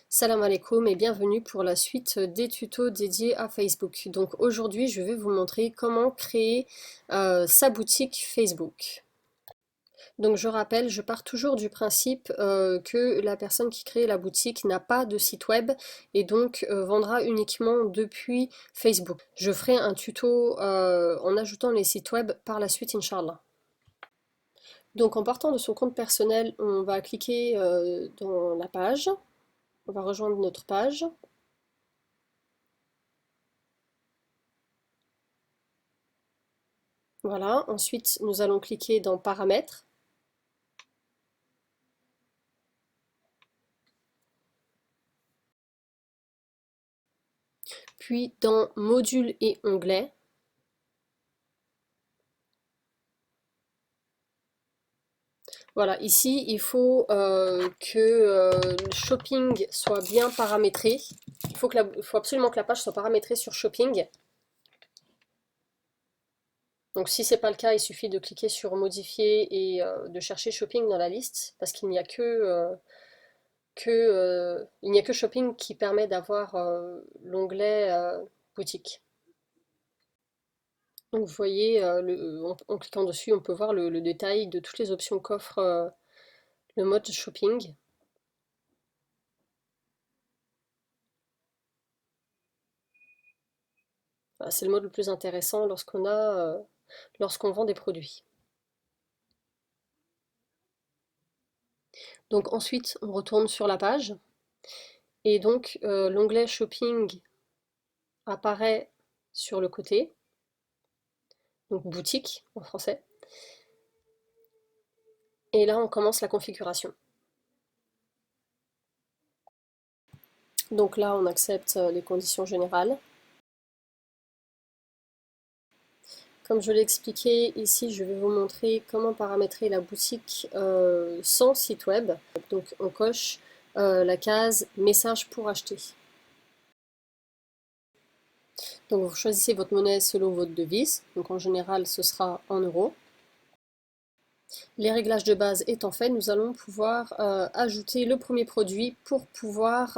Salam alaikum et bienvenue pour la suite des tutos dédiés à Facebook. Donc aujourd'hui je vais vous montrer comment créer sa boutique Facebook. Donc je rappelle, je pars toujours du principe que la personne qui crée la boutique n'a pas de site web et donc vendra uniquement depuis Facebook. Je ferai un tuto en ajoutant les sites web par la suite, Inch'Allah. Donc en partant de son compte personnel, on va cliquer dans la page. On va rejoindre notre page. Voilà, ensuite nous allons cliquer dans Paramètres. Puis dans Modules et onglets. Voilà, ici il faut que le shopping soit bien paramétré. Il faut absolument que la page soit paramétrée sur shopping. Donc si c'est pas le cas, il suffit de cliquer sur modifier et de chercher shopping dans la liste parce qu'il n'y a il n'y a que shopping qui permet d'avoir l'onglet boutique. Donc vous voyez, en cliquant dessus, on peut voir le détail de toutes les options qu'offre le mode shopping. Voilà, c'est le mode le plus intéressant lorsqu'on vend des produits. Donc ensuite, on retourne sur la page et donc l'onglet shopping apparaît sur le côté, donc boutique en français. Et là, on commence la configuration. Donc là, on accepte les conditions générales. Comme je l'ai expliqué, ici je vais vous montrer comment paramétrer la boutique sans site web. Donc on coche la case message pour acheter. Donc vous choisissez votre monnaie selon votre devise. Donc en général ce sera en euros. Les réglages de base étant faits, nous allons pouvoir ajouter le premier produit pour pouvoir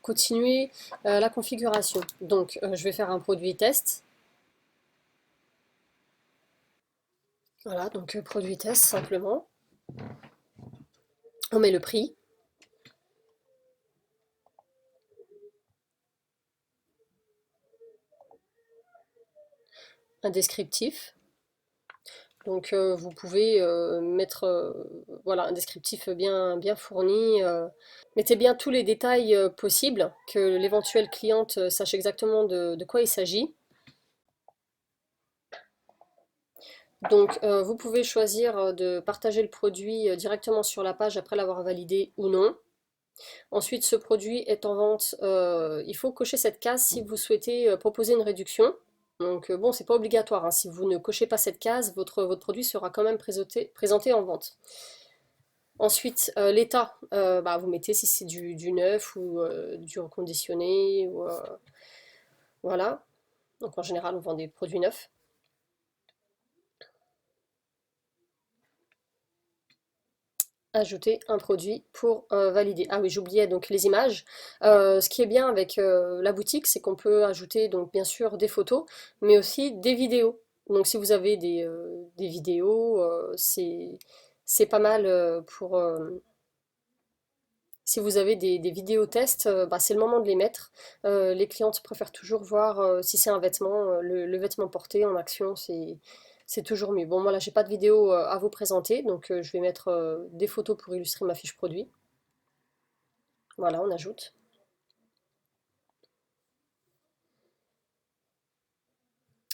continuer la configuration. Donc je vais faire un produit test. Voilà, donc produit test simplement. On met le prix. Un descriptif. Donc vous pouvez mettre voilà, un descriptif bien fourni. Mettez bien tous les détails possibles, que l'éventuelle cliente sache exactement de quoi il s'agit. Donc vous pouvez choisir de partager le produit directement sur la page après l'avoir validé ou non. Ensuite, ce produit est en vente. Il faut cocher cette case si vous souhaitez proposer une réduction. Donc bon, c'est pas obligatoire, hein. Si vous ne cochez pas cette case, votre produit sera quand même présenté en vente. Ensuite, l'état, bah, vous mettez si c'est du neuf ou du reconditionné. Voilà. Donc en général, on vend des produits neufs. Ajouter un produit pour valider. Ah oui, j'oubliais donc les images. Ce qui est bien avec la boutique, c'est qu'on peut ajouter donc bien sûr des photos, mais aussi des vidéos. Donc si vous avez des vidéos, c'est pas mal pour... si vous avez des vidéos tests, bah, c'est le moment de les mettre. Les clientes préfèrent toujours voir si c'est un vêtement, le vêtement porté en action, c'est toujours mieux. Bon, moi là, j'ai pas de vidéo à vous présenter, donc je vais mettre des photos pour illustrer ma fiche produit. Voilà, on ajoute.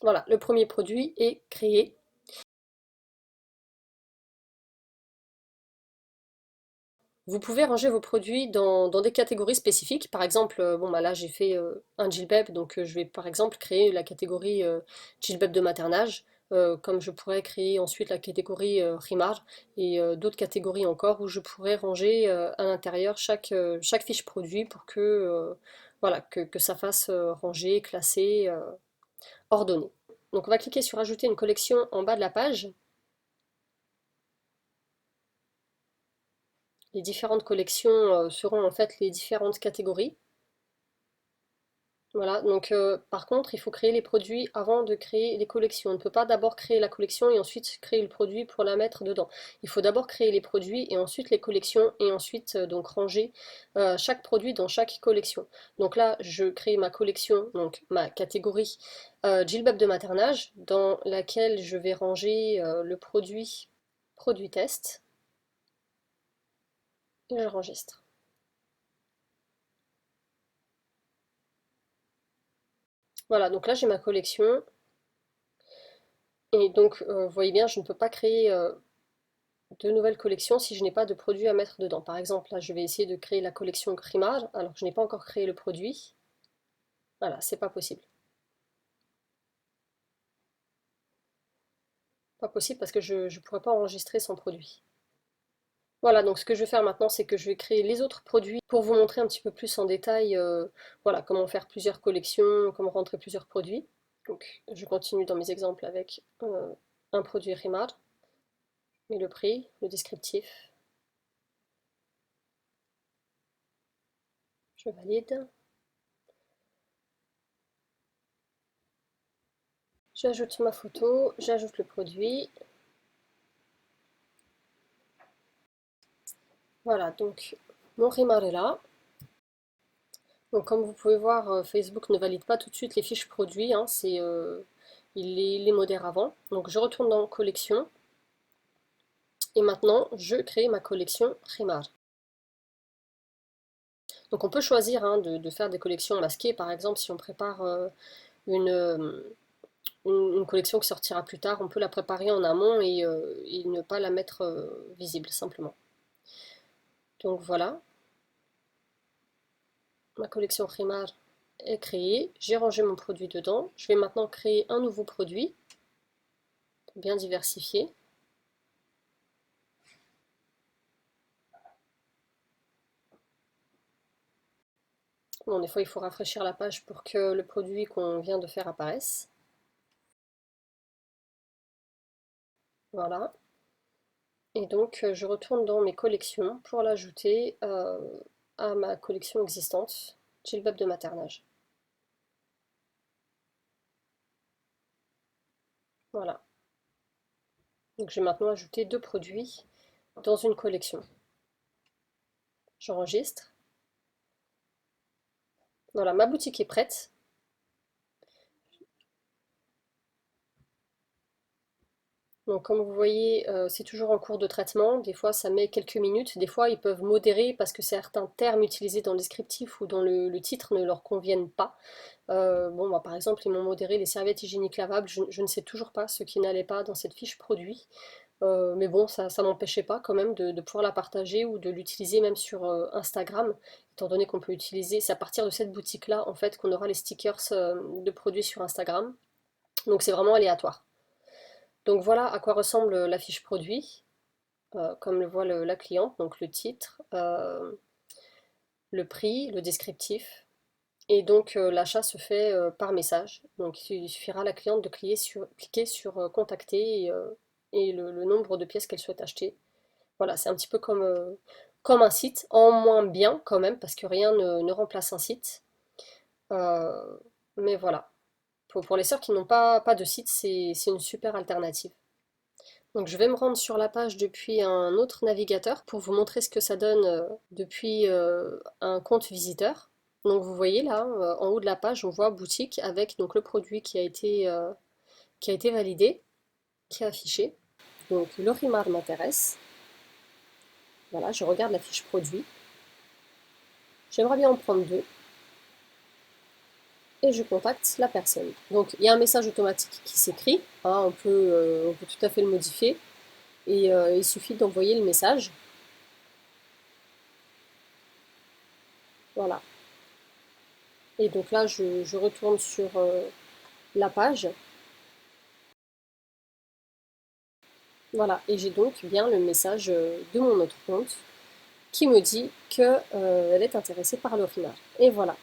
Voilà, le premier produit est créé. Vous pouvez ranger vos produits dans des catégories spécifiques. Par exemple, bon bah là j'ai fait un djellab, donc je vais par exemple créer la catégorie djellab de maternage, comme je pourrais créer ensuite la catégorie rimar et d'autres catégories encore où je pourrais ranger à l'intérieur chaque fiche produit pour que, voilà, que ça fasse ranger, classer, ordonner. Donc on va cliquer sur ajouter une collection en bas de la page. Les différentes collections seront en fait les différentes catégories. Voilà, donc par contre, il faut créer les produits avant de créer les collections. On ne peut pas d'abord créer la collection et ensuite créer le produit pour la mettre dedans. Il faut d'abord créer les produits et ensuite les collections et ensuite donc ranger chaque produit dans chaque collection. Donc là, je crée ma collection, donc ma catégorie djellab de maternage, dans laquelle je vais ranger le produit test et j'enregistre. Voilà, donc là j'ai ma collection. Et donc, vous voyez bien, je ne peux pas créer de nouvelles collections si je n'ai pas de produit à mettre dedans. Par exemple, là, je vais essayer de créer la collection Crimage, alors que je n'ai pas encore créé le produit. Voilà, c'est pas possible. Pas possible parce que je ne pourrais pas enregistrer sans produit. Voilà, donc ce que je vais faire maintenant, c'est que je vais créer les autres produits pour vous montrer un petit peu plus en détail voilà, comment faire plusieurs collections, comment rentrer plusieurs produits. Donc, je continue dans mes exemples avec un produit Rimad, et le prix, le descriptif, je valide. J'ajoute ma photo, j'ajoute le produit. Voilà, donc mon rimar est là. Donc comme vous pouvez voir, Facebook ne valide pas tout de suite les fiches produits, hein, il les modère avant. Donc je retourne dans collection et maintenant je crée ma collection rimar. Donc on peut choisir hein, de faire des collections masquées, par exemple si on prépare une, euh, une collection qui sortira plus tard, on peut la préparer en amont et ne pas la mettre visible simplement. Donc voilà, ma collection Rimar est créée, j'ai rangé mon produit dedans. Je vais maintenant créer un nouveau produit, bien diversifié. Bon, des fois, il faut rafraîchir la page pour que le produit qu'on vient de faire apparaisse. Voilà. Et donc, je retourne dans mes collections pour l'ajouter à ma collection existante, Djellab de maternage. Voilà. Donc, je vais maintenant ajouter deux produits dans une collection. J'enregistre. Voilà, ma boutique est prête. Donc comme vous voyez, c'est toujours en cours de traitement. Des fois, ça met quelques minutes. Des fois, ils peuvent modérer parce que certains termes utilisés dans le descriptif ou dans le titre ne leur conviennent pas. Bon, bah, par exemple, ils m'ont modéré les serviettes hygiéniques lavables. Je ne sais toujours pas ce qui n'allait pas dans cette fiche produit. Mais bon, ça ne m'empêchait pas quand même de pouvoir la partager ou de l'utiliser même sur Instagram, étant donné qu'on peut utiliser, c'est à partir de cette boutique-là en fait qu'on aura les stickers de produits sur Instagram. Donc c'est vraiment aléatoire. Donc voilà à quoi ressemble la fiche produit, comme le voit la cliente, donc le titre, le prix, le descriptif. Et donc l'achat se fait par message. Donc il suffira à la cliente de cliquer sur contacter et le nombre de pièces qu'elle souhaite acheter. Voilà, c'est un petit peu comme un site, en moins bien quand même, parce que rien ne remplace un site. Euh, mais voilà, pour les sœurs qui n'ont pas de site, c'est une super alternative. Donc je vais me rendre sur la page depuis un autre navigateur pour vous montrer ce que ça donne depuis un compte visiteur. Donc vous voyez là, en haut de la page, on voit boutique avec donc le produit qui a été validé, qui est affiché. Donc le Rimar m'intéresse. Voilà, je regarde la fiche produit. J'aimerais bien en prendre deux. Et je contacte la personne. Donc il y a un message automatique qui s'écrit, hein, on peut tout à fait le modifier. Et il suffit d'envoyer le message. Voilà. Et donc là, je retourne sur la page. Voilà. Et j'ai donc bien le message de mon autre compte qui me dit qu'elle est intéressée par le RIMAR. Et voilà.